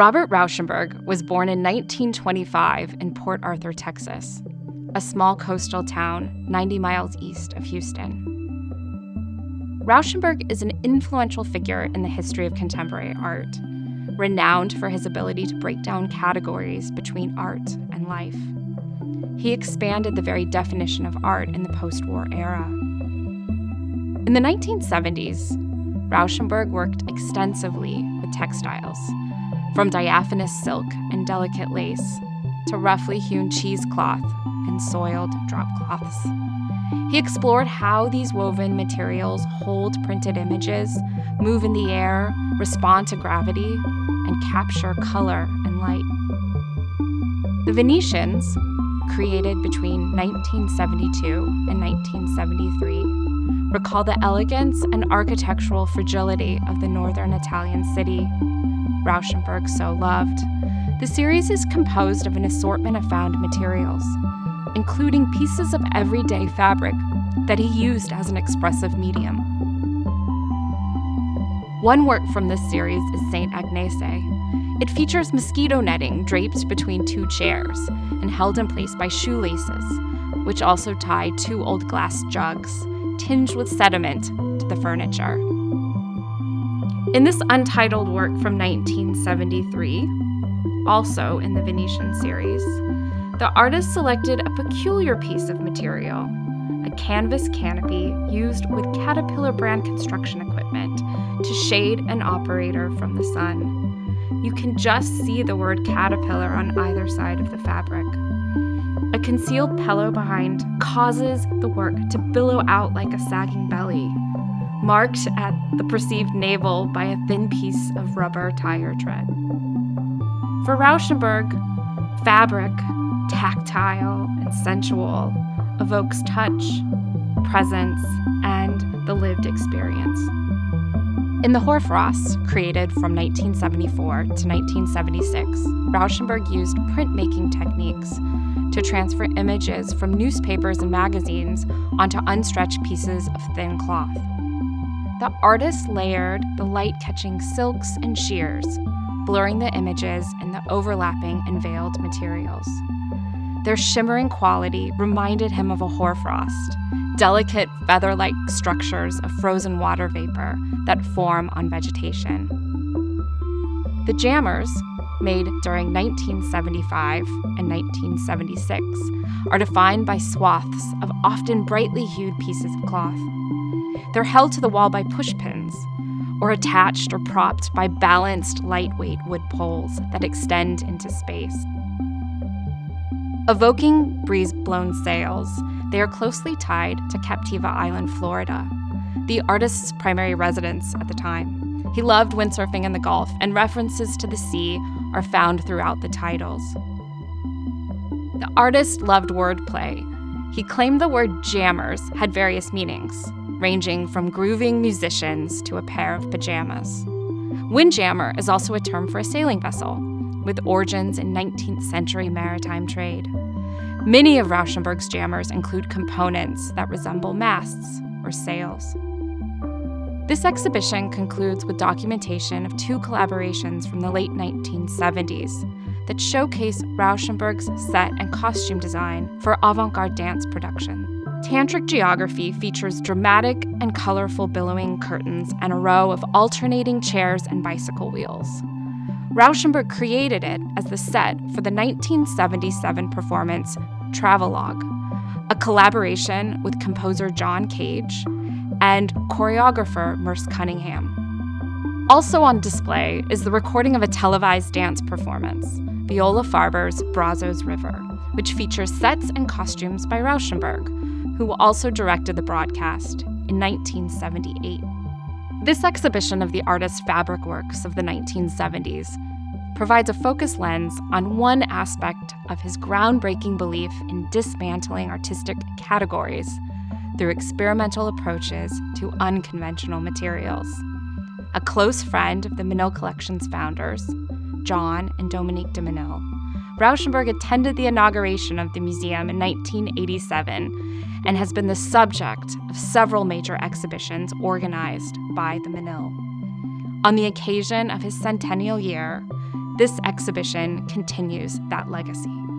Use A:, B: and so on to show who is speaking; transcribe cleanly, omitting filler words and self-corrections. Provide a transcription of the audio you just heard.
A: Robert Rauschenberg was born in 1925 in Port Arthur, Texas, a small coastal town 90 miles east of Houston. Rauschenberg is an influential figure in the history of contemporary art, renowned for his ability to break down categories between art and life. He expanded the very definition of art in the post-war era. In the 1970s, Rauschenberg worked extensively with textiles, from diaphanous silk and delicate lace to roughly hewn cheesecloth and soiled drop cloths. He explored how these woven materials hold printed images, move in the air, respond to gravity, and capture color and light. The Venetians, created between 1972 and 1973, recall the elegance and architectural fragility of the northern Italian city Rauschenberg so loved. The series is composed of an assortment of found materials, including pieces of everyday fabric that he used as an expressive medium. One work from this series is Saint Agnese. It features mosquito netting draped between two chairs and held in place by shoelaces, which also tie two old glass jugs, tinged with sediment, to the furniture. In this untitled work from 1973, also in the Venetian series, the artist selected a peculiar piece of material, a canvas canopy used with Caterpillar brand construction equipment to shade an operator from the sun. You can just see the word Caterpillar on either side of the fabric. A concealed pillow behind causes the work to billow out like a sagging belly, marked at the perceived navel by a thin piece of rubber tire tread. For Rauschenberg, fabric, tactile and sensual, evokes touch, presence, and the lived experience. In the Hoarfrost, created from 1974 to 1976, Rauschenberg used printmaking techniques to transfer images from newspapers and magazines onto unstretched pieces of thin cloth. The artist layered the light-catching silks and sheers, blurring the images in the overlapping and veiled materials. Their shimmering quality reminded him of a hoarfrost, delicate feather-like structures of frozen water vapor that form on vegetation. The jammers, made during 1975 and 1976, are defined by swaths of often brightly hued pieces of cloth. They're held to the wall by pushpins, or attached or propped by balanced, lightweight wood poles that extend into space. Evoking breeze-blown sails, they are closely tied to Captiva Island, Florida, the artist's primary residence at the time. He loved windsurfing in the Gulf, and references to the sea are found throughout the titles. The artist loved wordplay. He claimed the word jammers had various meanings, ranging from grooving musicians to a pair of pajamas. Windjammer is also a term for a sailing vessel, with origins in 19th century maritime trade. Many of Rauschenberg's jammers include components that resemble masts or sails. This exhibition concludes with documentation of two collaborations from the late 1970s that showcase Rauschenberg's set and costume design for avant-garde dance production. Tantric Geography features dramatic and colorful billowing curtains and a row of alternating chairs and bicycle wheels. Rauschenberg created it as the set for the 1977 performance Travelogue, a collaboration with composer John Cage and choreographer Merce Cunningham. Also on display is the recording of a televised dance performance, Viola Farber's Brazos River, which features sets and costumes by Rauschenberg, who also directed the broadcast in 1978. This exhibition of the artist's fabric works of the 1970s provides a focused lens on one aspect of his groundbreaking belief in dismantling artistic categories through experimental approaches to unconventional materials. A close friend of the Menil Collection's founders, John and Dominique de Menil, Rauschenberg attended the inauguration of the museum in 1987 and has been the subject of several major exhibitions organized by the Menil. On the occasion of his centennial year, This exhibition continues that legacy.